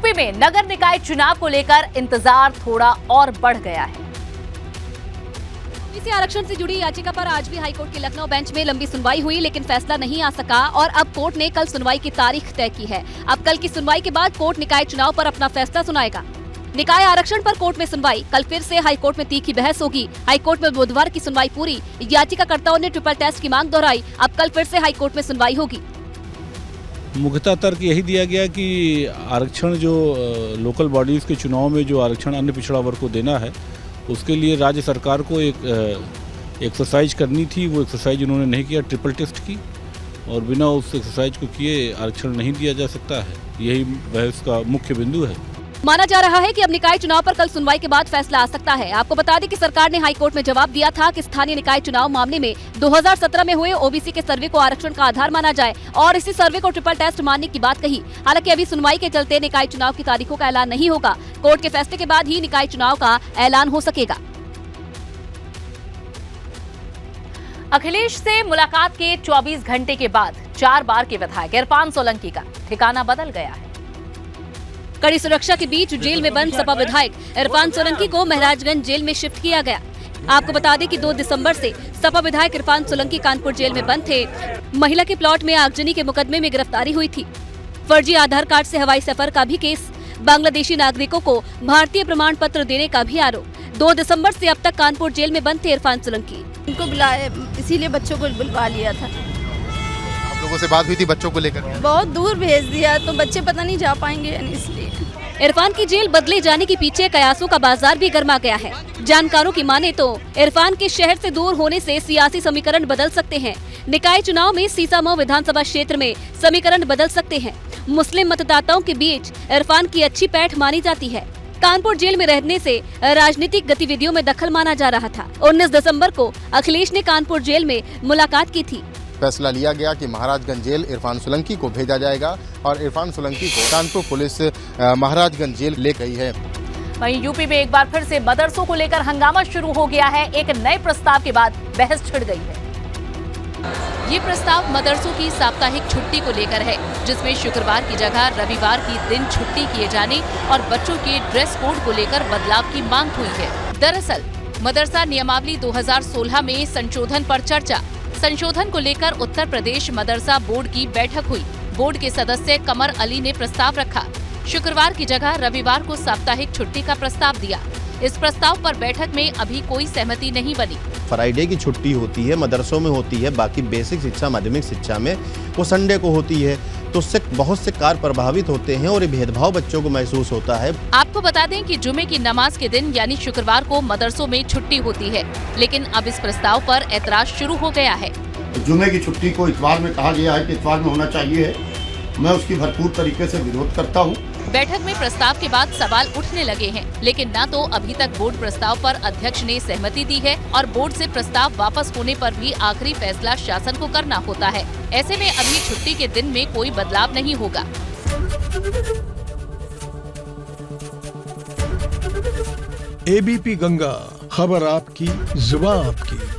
UP में नगर निकाय चुनाव को लेकर इंतजार थोड़ा और बढ़ गया है। ओबीसी आरक्षण से जुड़ी याचिका पर आज भी हाईकोर्ट के लखनऊ बेंच में लंबी सुनवाई हुई, लेकिन फैसला नहीं आ सका और अब कोर्ट ने कल सुनवाई की तारीख तय की है। अब कल की सुनवाई के बाद कोर्ट निकाय चुनाव पर अपना फैसला सुनाएगा। निकाय आरक्षण पर कोर्ट में सुनवाई, कल फिर से हाईकोर्ट में तीखी बहस होगी। हाईकोर्ट में बुधवार की सुनवाई पूरी, याचिकाकर्ताओं ने ट्रिपल टेस्ट की मांग दोहराई। अब कल फिर से हाईकोर्ट में सुनवाई होगी। मुख्यतः तर्क यही दिया गया कि आरक्षण जो लोकल बॉडीज़ के चुनाव में जो आरक्षण अन्य पिछड़ा वर्ग को देना है, उसके लिए राज्य सरकार को एक एक्सरसाइज करनी थी। वो एक्सरसाइज उन्होंने नहीं किया, ट्रिपल टेस्ट की, और बिना उस एक्सरसाइज को किए आरक्षण नहीं दिया जा सकता है। यही बहस का मुख्य बिंदु है। माना जा रहा है कि अब निकाय चुनाव पर कल सुनवाई के बाद फैसला आ सकता है। आपको बता दें कि सरकार ने हाईकोर्ट में जवाब दिया था कि स्थानीय निकाय चुनाव मामले में 2017 में हुए ओबीसी के सर्वे को आरक्षण का आधार माना जाए और इसी सर्वे को ट्रिपल टेस्ट मानने की बात कही। हालांकि अभी सुनवाई के चलते निकाय चुनाव की तारीखों का ऐलान नहीं होगा। कोर्ट के फैसले के बाद ही निकाय चुनाव का ऐलान हो सकेगा। अखिलेश से मुलाकात के 24 घंटे के बाद 4 बार के विधायक इरफान सोलंकी का ठिकाना बदल गया है। कड़ी सुरक्षा के बीच जेल में बंद सपा विधायक इरफान सोलंकी को महाराजगंज जेल में शिफ्ट किया गया। आपको बता दें कि 2 दिसंबर से सपा विधायक इरफान सोलंकी कानपुर जेल में बंद थे। महिला के प्लॉट में आगजनी के मुकदमे में गिरफ्तारी हुई थी। फर्जी आधार कार्ड से हवाई सफर का भी केस, बांग्लादेशी नागरिकों को भारतीय प्रमाण पत्र देने का भी आरोप। 2 दिसंबर से अब तक कानपुर जेल में बंद थे इरफान सोलंकी। उनको बुलाया, इसीलिए बच्चों को बुलवा लिया था। आप लोगों से बात हुई थी बच्चों को लेकर? बहुत दूर भेज दिया तो बच्चे पता नहीं जा पाएंगे, इसलिए। इरफान की जेल बदले जाने के पीछे कयासों का बाजार भी गर्मा गया है। जानकारों की माने तो इरफान के शहर से दूर होने से सियासी समीकरण बदल सकते हैं। निकाय चुनाव में सीसामऊ विधानसभा क्षेत्र में समीकरण बदल सकते हैं। मुस्लिम मतदाताओं के बीच इरफान की अच्छी पैठ मानी जाती है। कानपुर जेल में रहने से राजनीतिक गतिविधियों में दखल माना जा रहा था। 19 दिसंबर को अखिलेश ने कानपुर जेल में मुलाकात की थी। फैसला लिया गया कि महाराजगंज जेल इरफान सोलंकी को भेजा जाएगा और इरफान सोलंकी को कानपुर पुलिस महाराजगंज जेल ले गई है। वहीं यूपी में एक बार फिर से मदरसों को लेकर हंगामा शुरू हो गया है। एक नए प्रस्ताव के बाद बहस छिड़ गई है। ये प्रस्ताव मदरसों की साप्ताहिक छुट्टी को लेकर है, जिसमें शुक्रवार की जगह रविवार की दिन छुट्टी किए जाने और बच्चों के ड्रेस कोड को लेकर बदलाव की मांग हुई है। दरअसल मदरसा नियमावली 2016 में संशोधन पर चर्चा। संशोधन को लेकर उत्तर प्रदेश मदरसा बोर्ड की बैठक हुई। बोर्ड के सदस्य कमर अली ने प्रस्ताव रखा। शुक्रवार की जगह रविवार को साप्ताहिक छुट्टी का प्रस्ताव दिया। इस प्रस्ताव पर बैठक में अभी कोई सहमति नहीं बनी। फ्राइडे की छुट्टी होती है, मदरसों में होती है, बाकी बेसिक शिक्षा माध्यमिक शिक्षा में वो संडे को होती है, तो उससे बहुत से कार्य प्रभावित होते हैं और ये भेदभाव बच्चों को महसूस होता है। आपको बता दें कि जुमे की नमाज के दिन यानी शुक्रवार को मदरसों में छुट्टी होती है, लेकिन अब इस प्रस्ताव पर ऐतराज शुरू हो गया है। जुमे की छुट्टी को इतवार में कहा गया है कि इतवार में होना चाहिए। मैं उसकी भरपूर तरीके से विरोध करता हूँ। बैठक में प्रस्ताव के बाद सवाल उठने लगे हैं, लेकिन न तो अभी तक बोर्ड प्रस्ताव पर अध्यक्ष ने सहमति दी है और बोर्ड से प्रस्ताव वापस होने पर भी आखिरी फैसला शासन को करना होता है। ऐसे में अभी छुट्टी के दिन में कोई बदलाव नहीं होगा। एबीपी गंगा, खबर आपकी, जुबान आपकी।